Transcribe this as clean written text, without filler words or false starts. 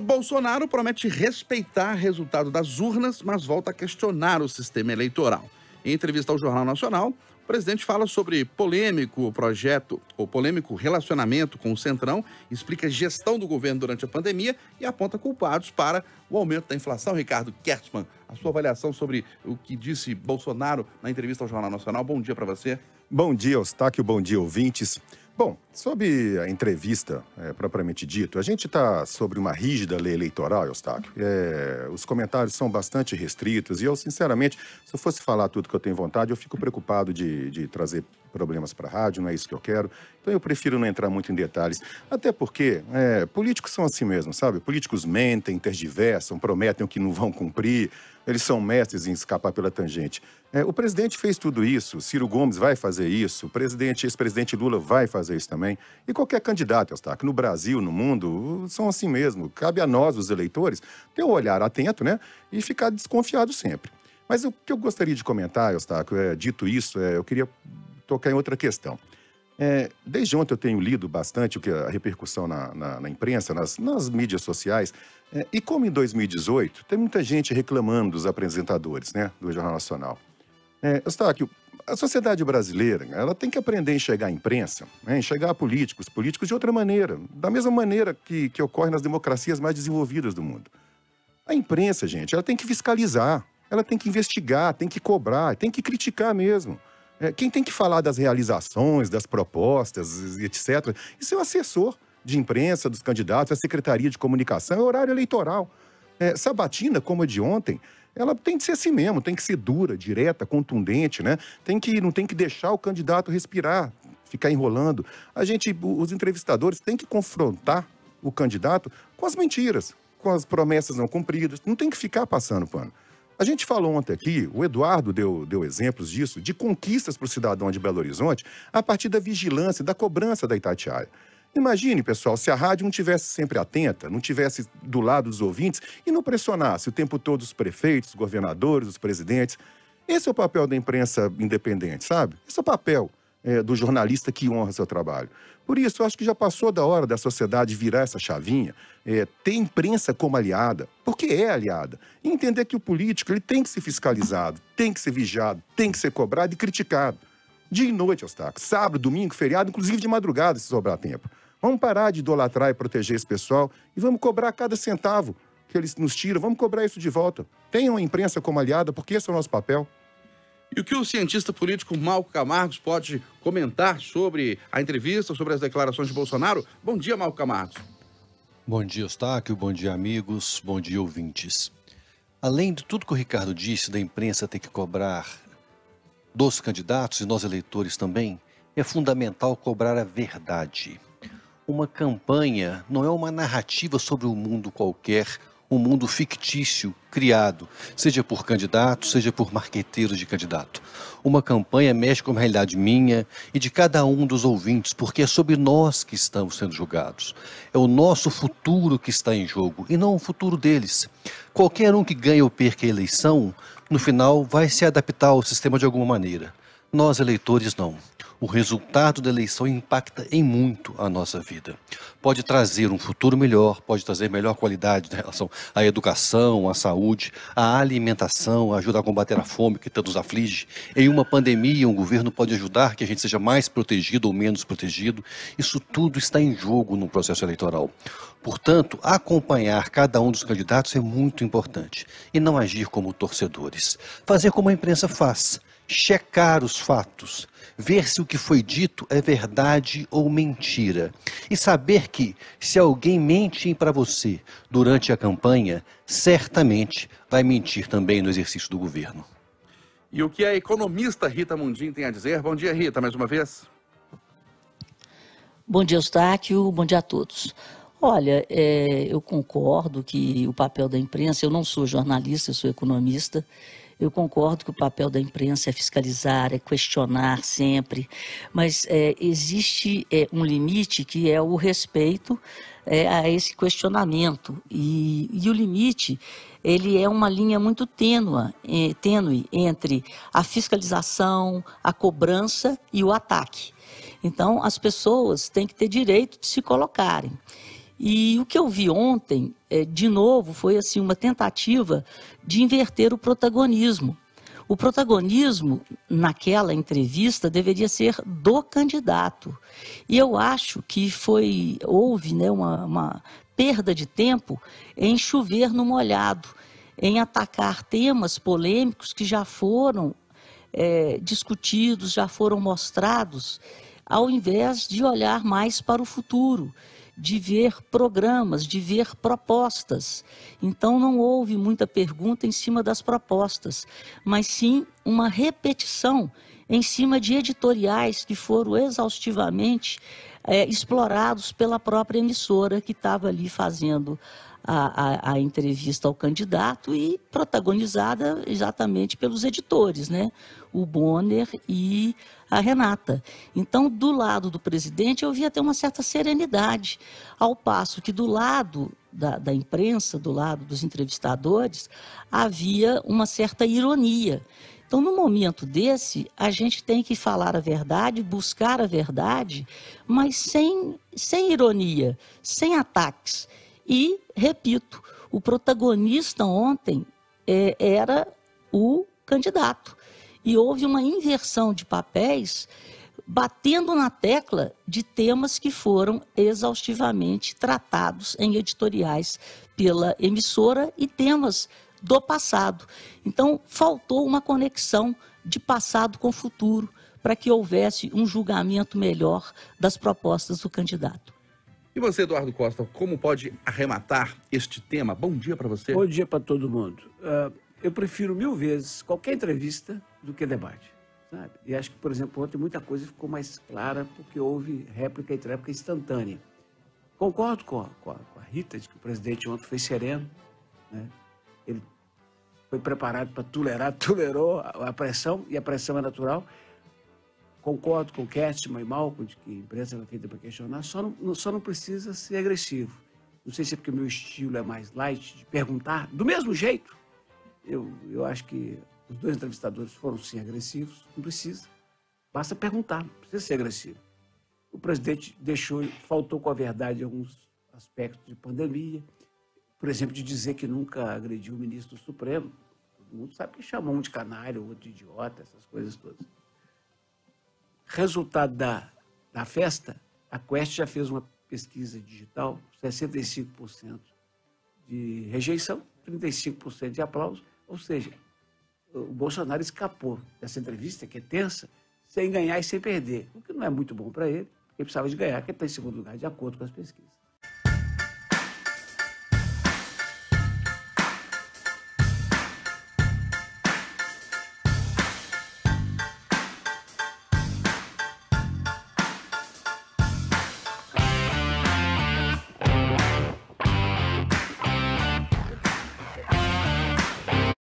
Bolsonaro promete respeitar o resultado das urnas, mas volta a questionar o sistema eleitoral. Em entrevista ao Jornal Nacional, o presidente fala sobre polêmico relacionamento com o Centrão, explica a gestão do governo durante a pandemia e aponta culpados para o aumento da inflação. Ricardo Kertzmann, a sua avaliação sobre o que disse Bolsonaro na entrevista ao Jornal Nacional. Bom dia para você. Bom dia, Eustáquio, bom dia, ouvintes. Bom, sobre a entrevista, propriamente dito, a gente está sobre uma rígida lei eleitoral, Eustáquio. Os comentários são bastante restritos e eu, sinceramente, se eu fosse falar tudo que eu tenho vontade, eu fico preocupado de trazer problemas para a rádio, não é isso que eu quero. Então eu prefiro não entrar muito em detalhes, até porque políticos são assim mesmo, sabe? Políticos mentem, tergiversam, prometem o que não vão cumprir, eles são mestres em escapar pela tangente. O presidente fez tudo isso, Ciro Gomes vai fazer isso, o ex-presidente Lula vai fazer isso também, e qualquer candidato, Eustáquio, no Brasil, no mundo, são assim mesmo. Cabe a nós, os eleitores, ter um olhar atento, né? E ficar desconfiado sempre. Mas o que eu gostaria de comentar, Eustáquio, dito isso, eu queria tocar em outra questão. Desde ontem eu tenho lido bastante a repercussão na imprensa, nas mídias sociais, e como em 2018, tem muita gente reclamando dos apresentadores, né, do Jornal Nacional. Eustáquio, a sociedade brasileira, ela tem que aprender a enxergar a imprensa, né, enxergar políticos de outra maneira, da mesma maneira que ocorre nas democracias mais desenvolvidas do mundo. A imprensa, gente, ela tem que fiscalizar, ela tem que investigar, tem que cobrar, tem que criticar mesmo. Quem tem que falar das realizações, das propostas, etc., isso é o assessor de imprensa dos candidatos, a Secretaria de Comunicação, é horário eleitoral. Sabatina, como a de ontem, ela tem que ser assim mesmo, tem que ser dura, direta, contundente, né? Não tem que deixar o candidato respirar, ficar enrolando. Os entrevistadores têm que confrontar o candidato com as mentiras, com as promessas não cumpridas, não tem que ficar passando pano. A gente falou ontem aqui, o Eduardo deu exemplos disso, de conquistas para o cidadão de Belo Horizonte a partir da vigilância, da cobrança da Itatiaia. Imagine, pessoal, se a rádio não tivesse sempre atenta, não tivesse do lado dos ouvintes e não pressionasse o tempo todo os prefeitos, os governadores, os presidentes. Esse é o papel da imprensa independente, sabe? Esse é o papel do jornalista que honra seu trabalho. Por isso, eu acho que já passou da hora da sociedade virar essa chavinha, ter imprensa como aliada, porque é aliada, e entender que o político ele tem que ser fiscalizado, tem que ser vigiado, tem que ser cobrado e criticado. Dia e noite, Eustáquio, sábado, domingo, feriado, inclusive de madrugada, se sobrar tempo. Vamos parar de idolatrar e proteger esse pessoal e vamos cobrar cada centavo que eles nos tiram, vamos cobrar isso de volta. Tenham a imprensa como aliada, porque esse é o nosso papel. E o que o cientista político Malco Camargos pode comentar sobre a entrevista, sobre as declarações de Bolsonaro? Bom dia, Malco Camargos. Bom dia, Eustáquio. Bom dia, amigos. Bom dia, ouvintes. Além de tudo que o Ricardo disse, da imprensa ter que cobrar dos candidatos e nós eleitores também, é fundamental cobrar a verdade. Uma campanha não é uma narrativa sobre um mundo qualquer, um mundo fictício, criado, seja por candidato, seja por marqueteiros de candidato. Uma campanha mexe com a realidade minha e de cada um dos ouvintes, porque é sobre nós que estamos sendo julgados. É o nosso futuro que está em jogo e não o futuro deles. Qualquer um que ganhe ou perca a eleição, no final vai se adaptar ao sistema de alguma maneira. Nós, eleitores, não. O resultado da eleição impacta em muito a nossa vida. Pode trazer um futuro melhor, pode trazer melhor qualidade em relação à educação, à saúde, à alimentação, ajudar a combater a fome que tanto nos aflige. Em uma pandemia, um governo pode ajudar que a gente seja mais protegido ou menos protegido. Isso tudo está em jogo no processo eleitoral. Portanto, acompanhar cada um dos candidatos é muito importante e não agir como torcedores. Fazer como a imprensa faz. Checar os fatos, ver se o que foi dito é verdade ou mentira. E saber que, se alguém mente para você durante a campanha, certamente vai mentir também no exercício do governo. E o que a economista Rita Mundim tem a dizer? Bom dia, Rita, mais uma vez. Bom dia, Eustáquio. Bom dia a todos. Olha, eu concordo que o papel da imprensa, eu não sou jornalista, eu sou economista. Eu concordo que o papel da imprensa é fiscalizar, é questionar sempre, mas existe um limite que é o respeito a esse questionamento. E o limite, ele é uma linha muito tênue entre a fiscalização, a cobrança e o ataque. Então, as pessoas têm que ter direito de se colocarem. E o que eu vi ontem, de novo, foi assim, uma tentativa de inverter o protagonismo. O protagonismo, naquela entrevista, deveria ser do candidato. E eu acho que houve, né, uma perda de tempo em chover no molhado, em atacar temas polêmicos que já foram discutidos, já foram mostrados, ao invés de olhar mais para o futuro, de ver programas, de ver propostas. Então, não houve muita pergunta em cima das propostas, mas sim uma repetição em cima de editoriais que foram exaustivamente explorados pela própria emissora que estava ali fazendo a entrevista ao candidato e protagonizada exatamente pelos editores, né? O Bonner e a Renata. Então, do lado do presidente, eu vi até uma certa serenidade, ao passo que do lado da imprensa, do lado dos entrevistadores, havia uma certa ironia. Então, no momento desse, a gente tem que falar a verdade, buscar a verdade, mas sem ironia, sem ataques. E, repito, o protagonista ontem era o candidato. E houve uma inversão de papéis, batendo na tecla de temas que foram exaustivamente tratados em editoriais pela emissora e temas do passado. Então, faltou uma conexão de passado com futuro para que houvesse um julgamento melhor das propostas do candidato. E você, Eduardo Costa, como pode arrematar este tema? Bom dia para você. Bom dia para todo mundo. Eu prefiro 1000 vezes qualquer entrevista do que debate, sabe? E acho que, por exemplo, ontem muita coisa ficou mais clara porque houve réplica e tréplica instantânea. Concordo com a Rita de que o presidente ontem foi sereno, né? Ele foi preparado para tolerou a pressão, e a pressão é natural. Concordo com Kerstmann e Malcolm de que a imprensa foi feita para questionar, só não precisa ser agressivo. Não sei se é porque o meu estilo é mais light, de perguntar do mesmo jeito. Eu acho que os dois entrevistadores foram, sim, agressivos. Não precisa. Basta perguntar, não precisa ser agressivo. O presidente faltou com a verdade em alguns aspectos de pandemia. Por exemplo, de dizer que nunca agrediu o ministro do Supremo. Todo mundo sabe que chamou um de canalha, outro de idiota, essas coisas todas. Resultado da festa, a Quest já fez uma pesquisa digital, 65% de rejeição, 35% de aplauso, ou seja, o Bolsonaro escapou dessa entrevista, que é tensa, sem ganhar e sem perder, o que não é muito bom para ele, porque ele precisava de ganhar, porque ele está em segundo lugar, de acordo com as pesquisas.